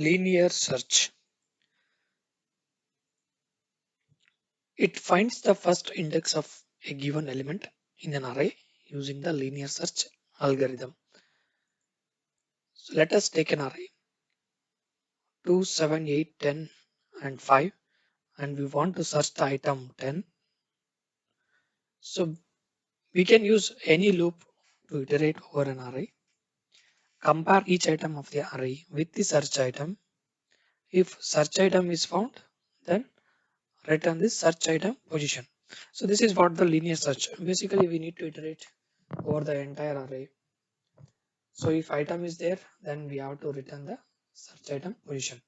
Linear search. It finds the first index of a given element in an array using the linear search algorithm. So let us take an array 2, 7, 8, 10, and 5, and we want to search the item 10. So we can use any loop to iterate over an array. Compare each item of the array with the search item. If search item is found, then return this search item position. So this is what the linear search. Basically, we need to iterate over the entire array. So if item is there, then we have to return the search item position.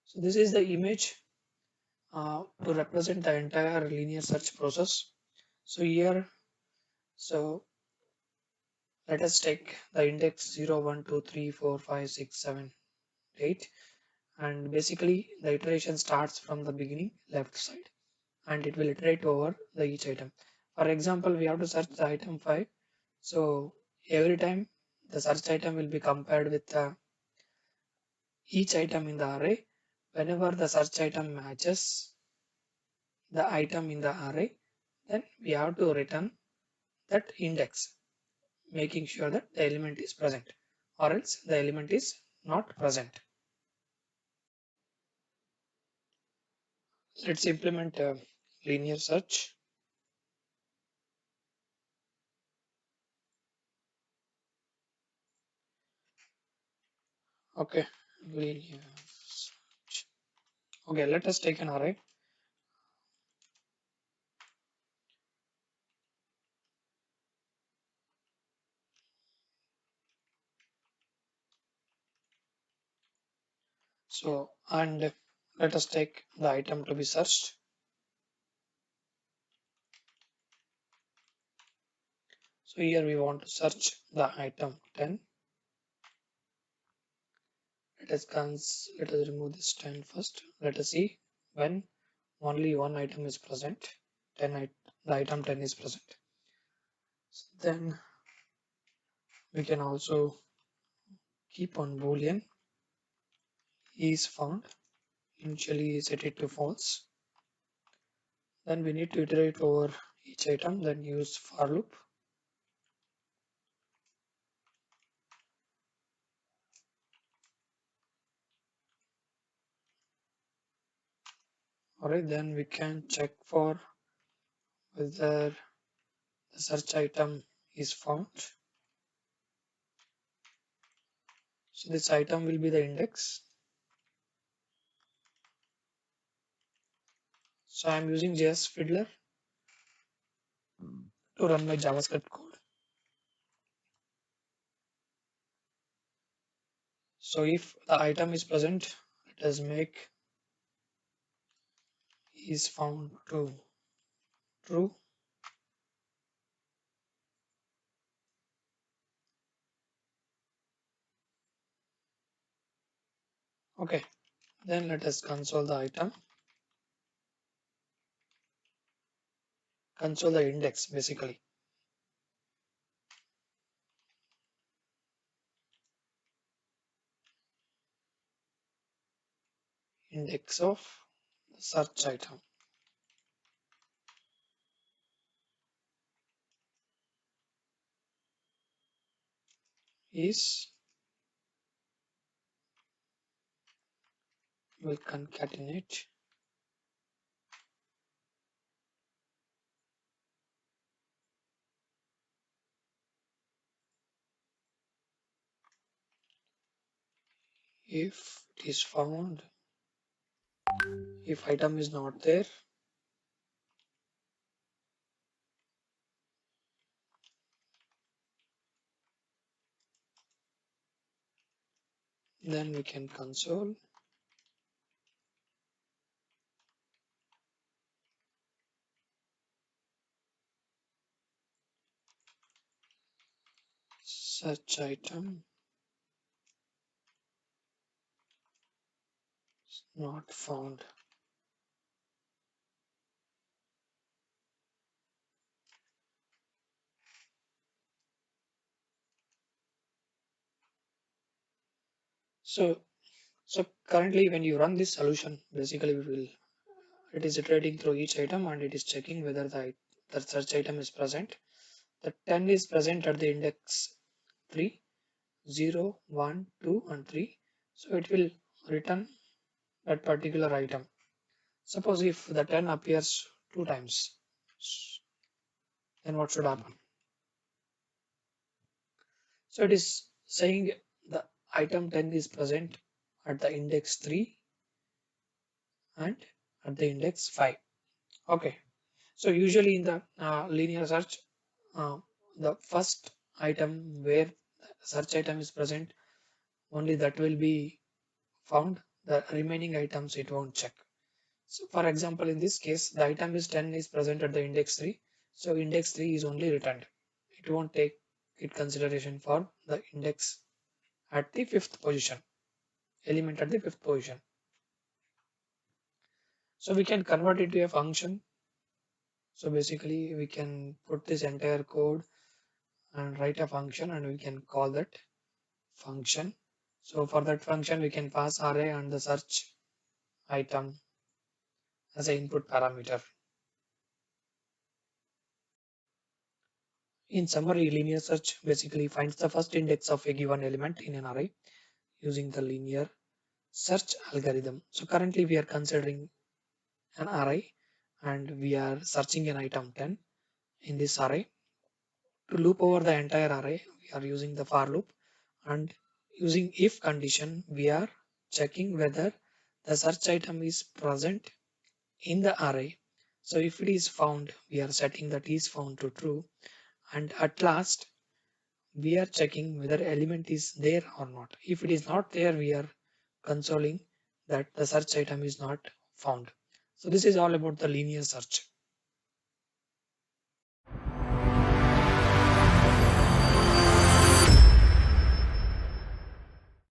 So this is the image to represent the entire linear search process. So here, so let us take the index 0, 1, 2, 3, 4, 5, 6, 7, 8, and basically the iteration starts from the beginning left side and it will iterate over the each item. For example, we have to search the item 5. So every time the search item will be compared with each item in the array. Whenever the search item matches the item in the array, then we have to return that index, making sure that the element is present, or else the element is not present. Let's implement a linear search. Okay, linear search. Okay, let us take an array. So, and let us take the item to be searched. So here we want to search the item 10. Let us remove this 10 first. Let us see when only one item is present. The item 10 is present. So then we can also keep on boolean is found. Initially set it to false. Then we need to iterate over each item, then use for loop. Alright, then we can check for whether the search item is found. So this item will be the index. So I am using JS Fiddler to run my JavaScript code. So if the item is present, let us make is found to true. Okay, then let us console the item. Console the index basically. Index of the search item is, will concatenate if it is found. If item is not there, then we can console search item not found. So currently when you run this solution, basically it is iterating through each item and it is checking whether the search item is present. The 10 is present at the index 3, 0, 1, 2, and 3. So it will return that particular item. Suppose if the 10 appears 2 times, then what should happen? So it is saying the item 10 is present at the index 3 and at the index 5. Okay. So usually in the linear search, uh, the first item where search item is present, only that will be found. The remaining items it won't check. So for example, in this case, the item is 10 is present at the index 3. So index 3 is only returned. It won't take it consideration for the index at the fifth position, element at the fifth position. So we can convert it to a function. So basically we can put this entire code and write a function and we can call that function. So for that function we can pass array and the search item as an input parameter. In summary, linear search basically finds the first index of a given element in an array using the linear search algorithm. So currently we are considering an array and we are searching an item 10 in this array. To loop over the entire array, we are using the for loop, and using if condition, we are checking whether the search item is present in the array. So if it is found, we are setting that is found to true, and at last we are checking whether element is there or not. If it is not there, we are consoling that the search item is not found. So this is all about the linear search.